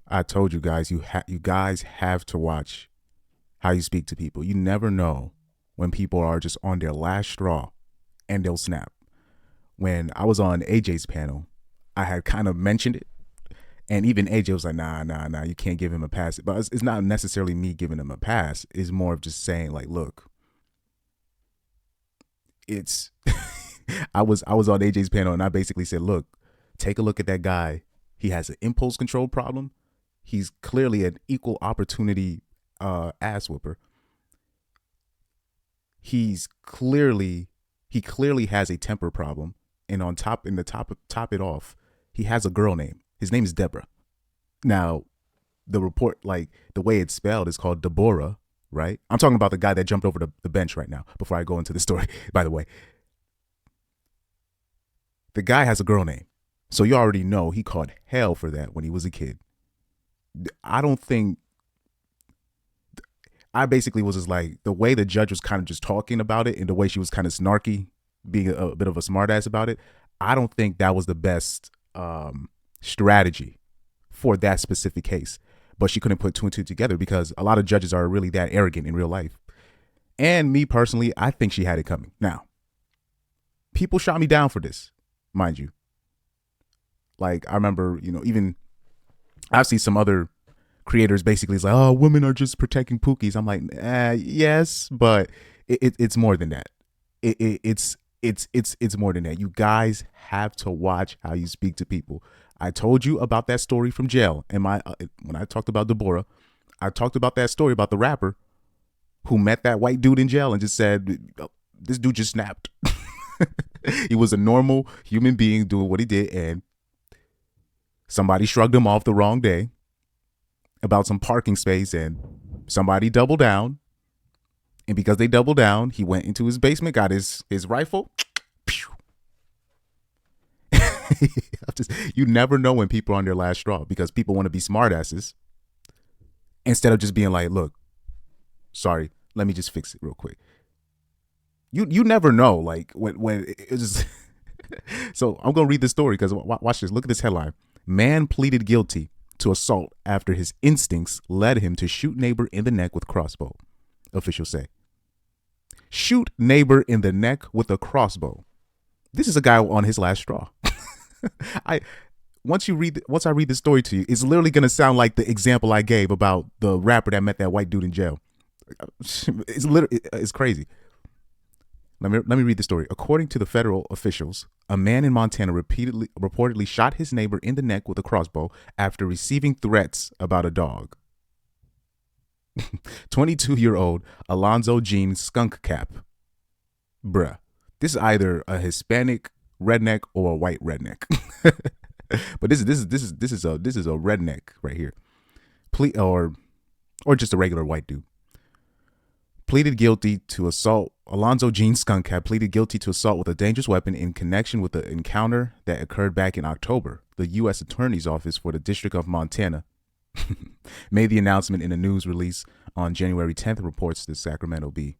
I told you guys, you guys have to watch how you speak to people. You never know when people are just on their last straw and they'll snap. When I was on AJ's panel, I had kind of mentioned it, and even AJ was like, nah, you can't give him a pass. But it's not necessarily me giving him a pass. It's more of just saying, like, look, it's I was on AJ's panel and I basically said, look, take a look at that guy. He has an impulse control problem. He's clearly an equal opportunity ass whooper. He clearly has a temper problem, and on top in the top it off, he has a girl name. His name is Deborah. Now, the report, like the way it's spelled, is called Deborah, right? I'm talking about the guy that jumped over the bench right now. Before I go into the story, by the way, the guy has a girl name, so you already know he caught hell for that when he was a kid. I don't think I basically was just like the way the judge was kind of just talking about it and the way she was kind of snarky, being a bit of a smartass about it. I don't think that was the best strategy for that specific case. But she couldn't put two and two together because a lot of judges are really that arrogant in real life. And me personally, I think she had it coming. Now, people shot me down for this, mind you. Like I remember, even I've seen some other creators basically is like, oh, women are just protecting pookies. I'm like, yes, but it's more than that. It's more than that. You guys have to watch how you speak to people. I told you about that story from jail, and when I talked about Deborah, I talked about that story about the rapper who met that white dude in jail and just said, "Oh, this dude just snapped." He was a normal human being doing what he did, and somebody shrugged him off the wrong day about some parking space, and somebody doubled down. And because they doubled down, he went into his basement, got his rifle. You never know when people are on their last straw because people want to be smartasses instead of just being like, look, sorry, let me just fix it real quick. You never know, like when it's just so I'm gonna read the story because watch this. Look at this headline: Man pleaded guilty to assault after his instincts led him to shoot neighbor in the neck with crossbow. Officials say. Shoot neighbor in the neck with a crossbow. This is a guy on his last straw. Once I read the story to you, it's literally gonna sound like the example I gave about the rapper that met that white dude in jail. It's crazy. Let me read the story. According to the federal officials, a man in Montana reportedly shot his neighbor in the neck with a crossbow after receiving threats about a dog. 22-year-old Alonzo Jean Skunk Cap. Bruh. This is either a Hispanic redneck or a white redneck. But this is a redneck right here. Or just a regular white dude. Pleaded guilty to assault. Alonzo Jean Skunk Cap pleaded guilty to assault with a dangerous weapon in connection with the encounter that occurred back in October. The U.S. Attorney's Office for the District of Montana made the announcement in a news release on January 10th, reports the Sacramento Bee.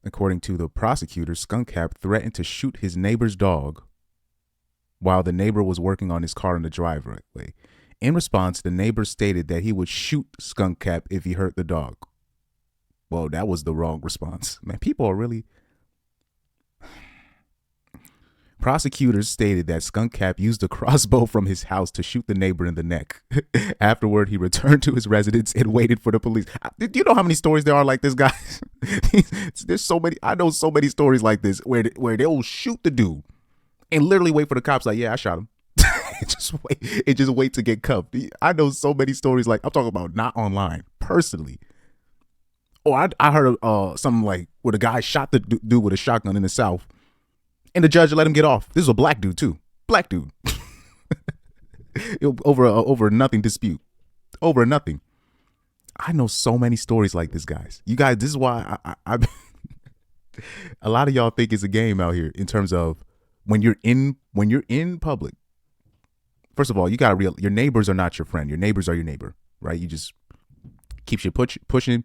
According to the prosecutor, Skunk Cap threatened to shoot his neighbor's dog while the neighbor was working on his car in the driveway. In response, the neighbor stated that he would shoot Skunk Cap if he hurt the dog. Well, that was the wrong response. Man, people are really... Prosecutors stated that Skunk Cap used a crossbow from his house to shoot the neighbor in the neck. Afterward, he returned to his residence and waited for the police. Do you know how many stories there are like this, guys? There's so many. I know so many stories like this where they'll shoot the dude and literally wait for the cops. Like, yeah, I shot him. Just wait to get cuffed. I know so many stories like I'm talking about, not online, personally. Or I heard something like where the guy shot the dude with a shotgun in the South, and the judge let him get off. This is a black dude too. Black dude. over a nothing dispute. Over nothing. I know so many stories like this, guys. You guys, this is why I a lot of y'all think it's a game out here in terms of when you're in public. First of all, you got your neighbors are not your friend. Your neighbors are your neighbor, right? You just keep shit pushing.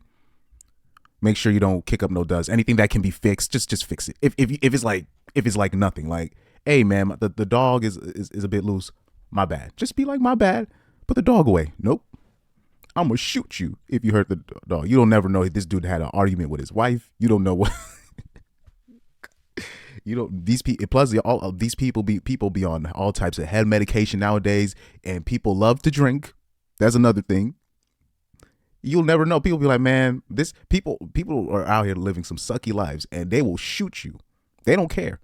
Make sure you don't kick up no dust. Anything that can be fixed, just fix it. If it's like nothing, like, hey man, the dog is a bit loose. My bad. Just be like, my bad. Put the dog away. Nope. I'm gonna shoot you if you hurt the dog. You don't never know. This dude had an argument with his wife. You don't know what. You know, these people. Plus, all of these people be on all types of head medication nowadays, and people love to drink. That's another thing. You'll never know. People be like, man, this people are out here living some sucky lives, and they will shoot you. They don't care.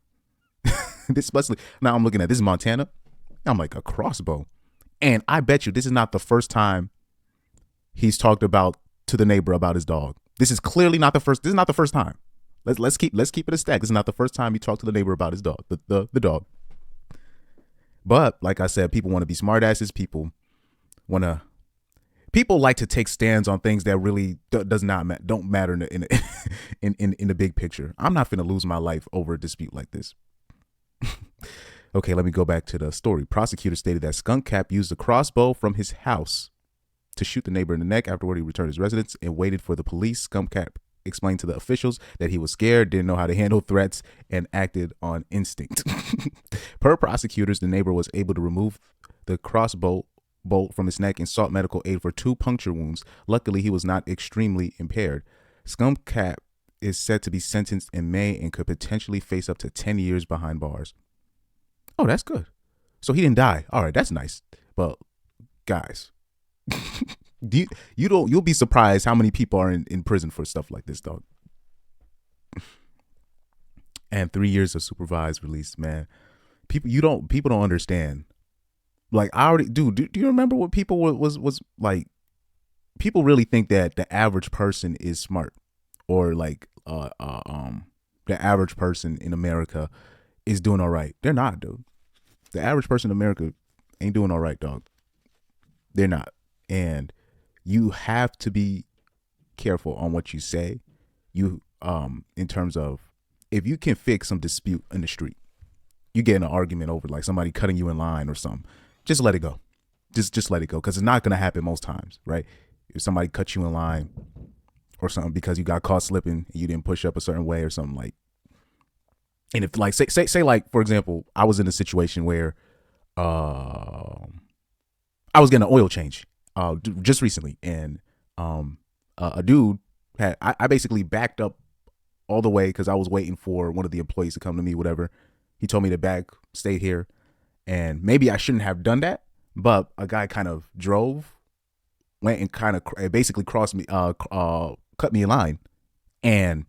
Especially now, I'm looking at this is Montana. I'm like a crossbow, and I bet you this is not the first time he's talked about to the neighbor about his dog. This is clearly not the first. This is not the first time. Let's keep it a stack. This is not the first time he talked to the neighbor about his dog, the dog. But like I said, people want to be smartasses. People like to take stands on things that really don't matter in the big picture. I'm not finna lose my life over a dispute like this. Okay, let me go back to the story. Prosecutors stated that Skunk Cap used a crossbow from his house to shoot the neighbor in the neck. Afterward, he returned to his residence and waited for the police. Skunk Cap explained to the officials that he was scared, didn't know how to handle threats, and acted on instinct. Per prosecutors, the neighbor was able to remove the crossbow bolt from his neck and sought medical aid for 2 puncture wounds. Luckily, he was not extremely impaired. Skunk Cap is set to be sentenced in May and could potentially face up to 10 years behind bars. Oh, that's good. So he didn't die. All right, that's nice. But guys, you'll be surprised how many people are in prison for stuff like this, dog. And 3 years of supervised release, man. People don't understand. Like I already do you remember what people was like? People really think that the average person is smart, or like the average person in America is doing all right. They're not, dude. The average person in America ain't doing all right, dog. They're not. And you have to be careful on what you say. You in terms of, if you can fix some dispute in the street, you get in an argument over like somebody cutting you in line or something, just let it go. Just let it go, because it's not going to happen most times, right? If somebody cuts you in line or something because you got caught slipping and you didn't push up a certain way or something, like, and if like say like, for example, I was in a situation where I was getting an oil change just recently, and a dude had I basically backed up all the way because I was waiting for one of the employees to come to me, whatever. He told me to stay here, and maybe I shouldn't have done that, but a guy kind of went and kind of basically crossed me, cut me in line, and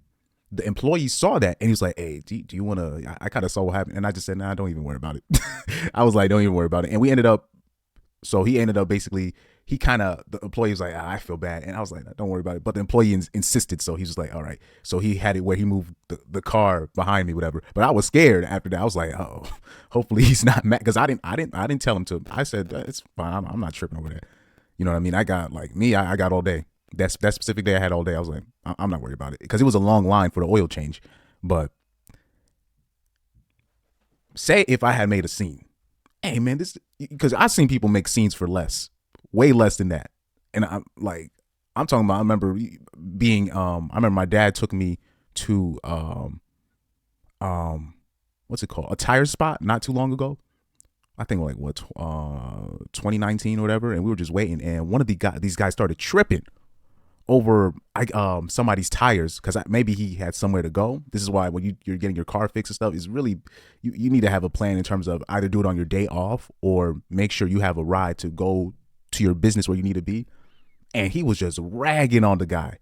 the employee saw that, and he was like, "Hey, do you want to?" I kind of saw what happened, and I just said, "Nah, don't even worry about it." I was like, "Don't even worry about it," and he ended up basically. The employee was like, I feel bad. And I was like, don't worry about it. But the employee insisted. So he was like, all right. So he had it where he moved the car behind me, whatever. But I was scared after that. I was like, oh, hopefully he's not mad. Cause I didn't tell him to. I said, it's fine. I'm not tripping over that. You know what I mean? I got I got all day. That specific day I had all day. I was like, I'm not worried about it. Cause it was a long line for the oil change. But say if I had made a scene, hey man, because I've seen people make scenes for less. Way less than that. And I'm talking about, I remember my dad took me to, what's it called? A tire spot not too long ago. I think 2019 or whatever. And we were just waiting. And one of these guys started tripping over somebody's tires, because maybe he had somewhere to go. This is why when you're getting your car fixed and stuff, is really, you need to have a plan in terms of either do it on your day off or make sure you have a ride to go to your business where you need to be. And he was just ragging on the guy,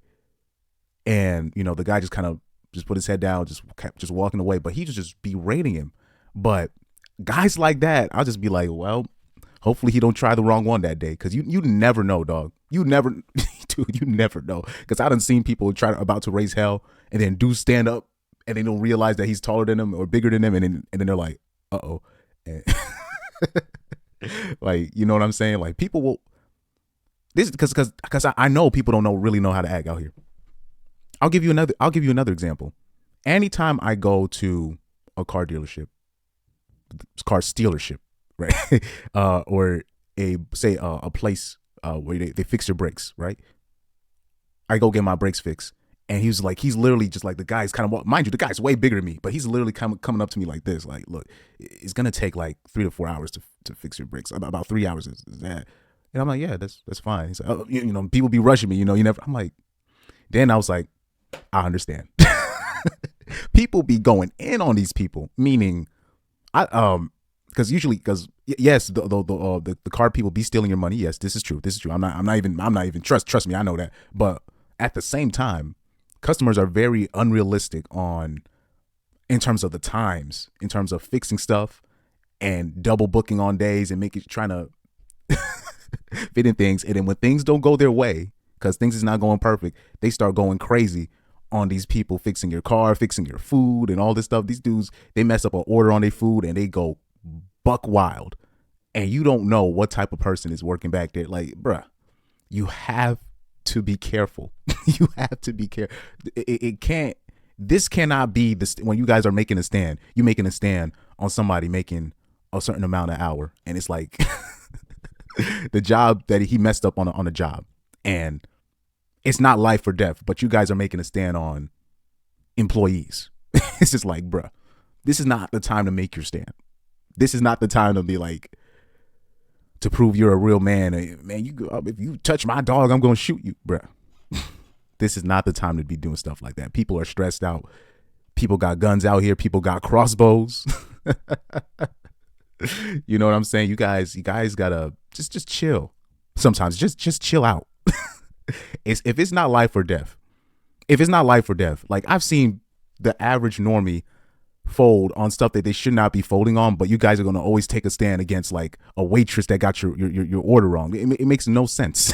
and the guy just kind of just put his head down, just kept just walking away, but he was just berating him. But guys like that, I'll just be like, well, hopefully he don't try the wrong one that day, because you never know, dog. You never dude, you never know, because I done seen people about to raise hell and then do stand up and they don't realize that he's taller than them or bigger than them, and then they're like, uh-oh. And like, you know what I'm saying? Like, people will because I know people don't really know how to act out here. I'll give you another example. Anytime I go to a car dealership, car stealership, right? Or a place where they fix your brakes, right? I go get my brakes fixed, and he's literally just like, the guy's kind of, mind you, the guy's way bigger than me, but he's literally coming up to me like this, like, look, it's gonna take like 3 to 4 hours to fix your brakes. About 3 hours is that. And I'm like, yeah, that's fine. He's like, oh, you know, people be rushing me, you know, you never. I'm like, then I was like, I understand. People be going in on these people, meaning because usually because yes, the card people be stealing your money. Yes, this is true. This is true. I'm not even trust me. I know that. But at the same time, customers are very unrealistic on in terms of the times, in terms of fixing stuff and double booking on days and making trying to fit in things. And then when things don't go their way, because things is not going perfect, they start going crazy on these people fixing your car, fixing your food, and all this stuff. These dudes, they mess up an order on their food and they go buck wild. And you don't know what type of person is working back there. Like, bruh, you have to be careful. You have to be careful. It can't. This cannot be the when you guys are making a stand. You making a stand on somebody making a certain amount an hour, and it's like the job that he messed up on a job, and it's not life or death. But you guys are making a stand on employees. It's just like, bruh, this is not the time to make your stand. This is not the time to be like to prove you're a real man. Man, if you touch my dog, I'm gonna shoot you, bruh. This is not the time to be doing stuff like that. People are stressed out. People got guns out here. People got crossbows. You know what I'm saying? You guys gotta just chill. Sometimes just chill out. If it's not life or death, like I've seen the average normie fold on stuff that they should not be folding on, but you guys are gonna always take a stand against like a waitress that got your order wrong. It makes no sense.